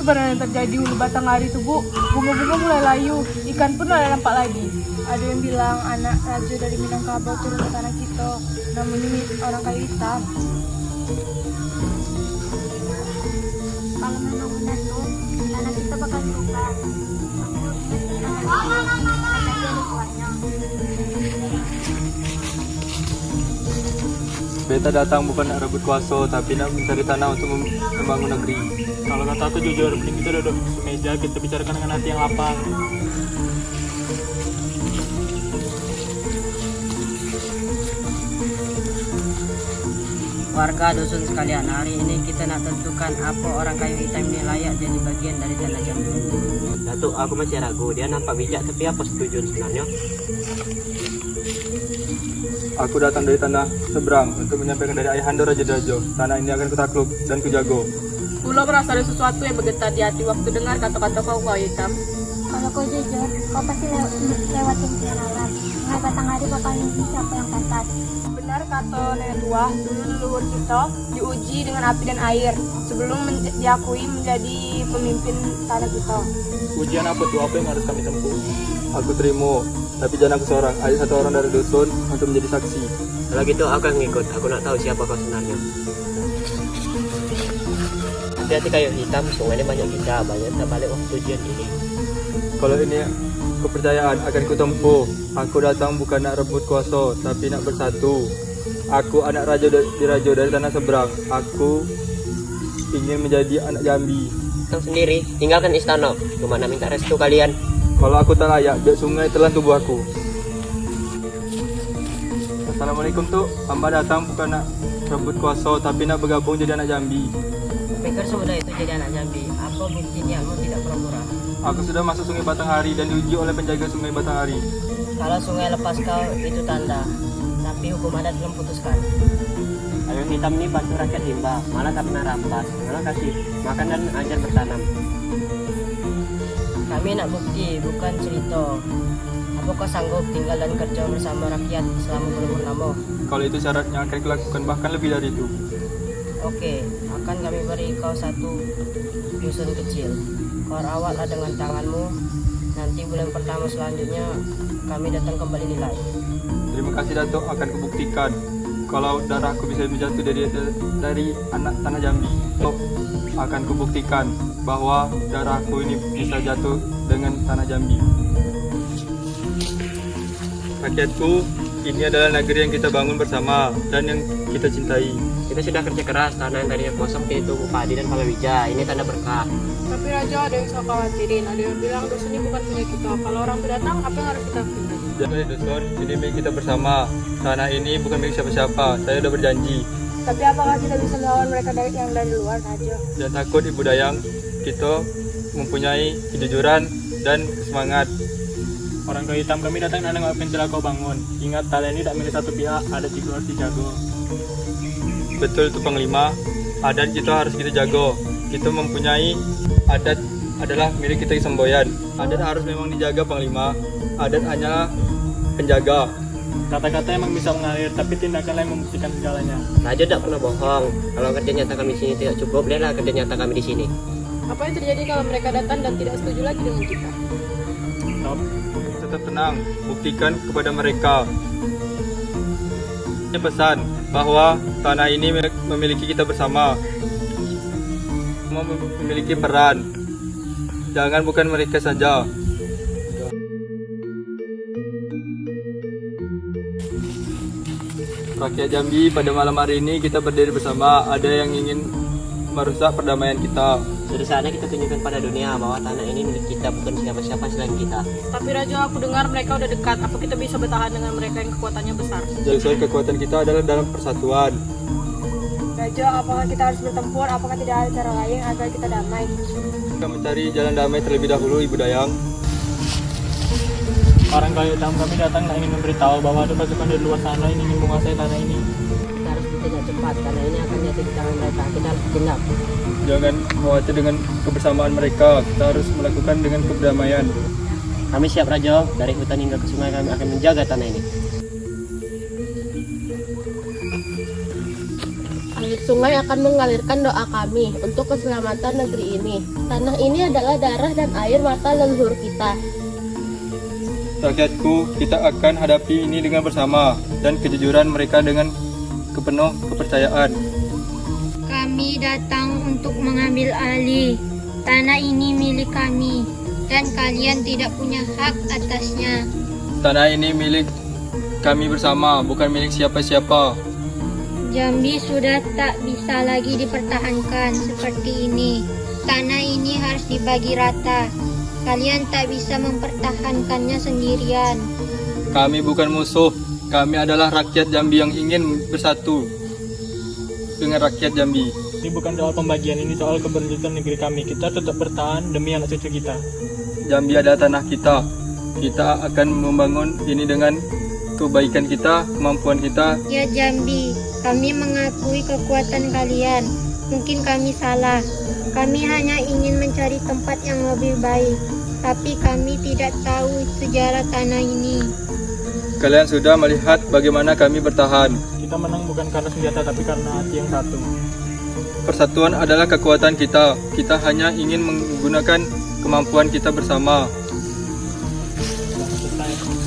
sebenarnya yang terjadi hulu batang hari itu, Bu? Bunga-bunga mulai layu, ikan pun mulai nampak lagi. Ada yang bilang anak raja dari Minangkabau turun ke tanah kita, namanya orang kayu hitam. Kalau memang benar tuh, tanah kita bakal berubah. Beta datang bukan nak rebut kuasa, tapi nak mencari tanah untuk membangun negeri. Kalau kata aku jujur, mending kita duduk meja, kita bicarakan dengan hati yang lapang. Warga dusun sekalian, hari ini kita nak tentukan apa orang kayu hitam ini layak jadi bagian dari tanah Jambi. Datuk, aku masih ragu. Dia nampak bijak, tapi apa tujuan sebenarnya? Aku datang dari tanah seberang untuk menyampaikan dari Ayahanda Raja Drajo. Tanah ini akan kutakluk dan kujago. Pulau merasa ada sesuatu yang bergetar di hati waktu dengar kata-kata kau hitam. Kalau kau jujur, kau pasti lewatin pilihan alam. Mulai batang hari bakal milih siapa yang pantas. Benar kata nenek tua, dulu leluhur kita diuji dengan api dan air sebelum diakui menjadi pemimpin tanah kita. Ujian apa tuh? Apa yang harus kami tempuh? Aku terima, tapi jangan aku seorang. Ayo satu orang dari dusun untuk menjadi saksi. Kalau gitu aku akan ngikut. Aku nak tahu siapa kau sebenarnya. Hati-hati kayu hitam, sungainya banyak kita. Banyak tak balik waktu tujuan ini. Kalau ini kepercayaan akan kutempuh. Aku datang bukan nak rebut kuasa, tapi nak bersatu. Aku anak raja diraja dari tanah seberang. Aku ingin menjadi anak Jambi. Kau sendiri, tinggalkan istana. Cuma nak minta restu kalian. Kalau aku tak layak, biar sungai telan tubuh aku. Assalamualaikum Tuk. Hamba datang bukan nak rebut kuasa, tapi nak bergabung jadi anak Jambi. Pikir sudah itu jadi anak Jambi. Apa buktinya kamu tidak pura-pura? Aku sudah masuk sungai Batanghari dan diuji oleh penjaga sungai Batanghari. Kalau sungai lepas kau, itu tanda. Tapi hukum adat belum putuskan. Kayu hitam ini bantu rakyat rimba. Malah tak pernah rampas. Malah kasih makan dan ajar bertanam. Kami nak bukti, bukan cerita. Apakah sanggup tinggal dan kerja bersama rakyat selama berpurnama? Kalau itu syaratnya akan kulakukan, bahkan lebih dari itu. Oke, akan kami beri kau satu dusun kecil. Kau rawatlah dengan tanganmu. Nanti bulan pertama selanjutnya kami datang kembali nilai. Terima kasih Datuk, akan kubuktikan. Kalau darahku bisa menjatuh dari anak tanah Jambi, akan kubuktikan bahwa darahku ini bisa jatuh dengan tanah Jambi. Rakyatku, ini adalah negeri yang kita bangun bersama dan yang kita cintai. Kita sudah kerja keras. Tanah yang tadinya kosong itu padi dan palawija. Ini tanda berkah. Tapi Raja, ada yang saya khawatirin. Ada yang bilang dusun ini bukan punya kita. Kalau orang pendatang, apa yang harus kita lakukan? Jangan dusun, ini milik kita bersama. Tanah ini bukan milik siapa-siapa. Saya sudah berjanji. Tapi apakah kita bisa melawan mereka yang dari luar, Raja? Jangan takut Ibu Dayang, kita mempunyai kejujuran dan semangat. Orang kayu hitam kami datang dan nggak telah kau bangun. Ingat, kalian ini tak milik satu pihak, ada tiga harus dijaga. Betul itu Panglima, adat kita harus kita jaga. Kita mempunyai adat adalah milik kita semboyan. Adat harus memang dijaga Panglima. Adat hanyalah penjaga. Kata-kata emang bisa mengalir, tapi tindakanlah yang membuktikan segalanya. Raja tak pernah bohong. Kalau kerja nyata kami di sini tidak cukup, lihatlah kerja nyata kami di sini. Apa yang terjadi kalau mereka datang dan tidak setuju lagi dengan kita? Stop. Tetap tenang, buktikan kepada mereka. Ini pesan bahwa tanah ini memiliki kita bersama. Semua memiliki peran. Jangan bukan mereka saja. Rakyat Jambi, pada malam hari ini kita berdiri bersama. Ada yang ingin merusak perdamaian kita. Sudah saatnya kita tunjukkan pada dunia bahwa tanah ini milik kita, bukan siapa-siapa selain kita. Tapi Raja, aku dengar mereka udah dekat. Apa kita bisa bertahan dengan mereka yang kekuatannya besar? Jadi kekuatan kita adalah dalam persatuan. Raja, apakah kita harus bertempur? Apakah tidak ada cara lain agar kita damai? Kita mencari jalan damai terlebih dahulu, Ibu Dayang. Orang kayu hitam kami datang dan ingin memberitahu bahwa ada pasukan dari luar sana yang ingin menguasai tanah ini. Kita harus bertindak cepat karena ini akan jatuh di tangan mereka. Kita harus bertindak. Jangan khawatir dengan kebersamaan mereka. Kita harus melakukan dengan perdamaian. Kami siap Raja, dari hutan hingga ke sungai kami akan menjaga tanah ini. sungai akan mengalirkan doa kami untuk keselamatan negeri ini. Tanah ini adalah darah dan air mata leluhur kita. Rakyatku, kita akan hadapi ini dengan bersama dan kejujuran mereka dengan penuh kepercayaan. Kami datang untuk mengambil alih. Tanah ini milik kami dan kalian tidak punya hak atasnya. Tanah ini milik kami bersama, bukan milik siapa-siapa. Jambi sudah tak bisa lagi dipertahankan seperti ini. Tanah ini harus dibagi rata. Kalian tak bisa mempertahankannya sendirian. Kami bukan musuh, kami adalah rakyat Jambi yang ingin bersatu dengan rakyat Jambi. Ini bukan soal pembagian, ini soal keberlanjutan negeri kami. Kita tetap bertahan demi anak cucu kita. Jambi adalah tanah kita. Kita akan membangun ini dengan kebaikan kita, kemampuan kita. Ya Jambi, kami mengakui kekuatan kalian. Mungkin kami salah. Kami hanya ingin mencari tempat yang lebih baik. Tapi kami tidak tahu sejarah tanah ini. Kalian sudah melihat bagaimana kami bertahan. Kita menang bukan karena senjata, tapi karena hati yang satu. Persatuan adalah kekuatan kita. Kita hanya ingin menggunakan kemampuan kita bersama. Selesai.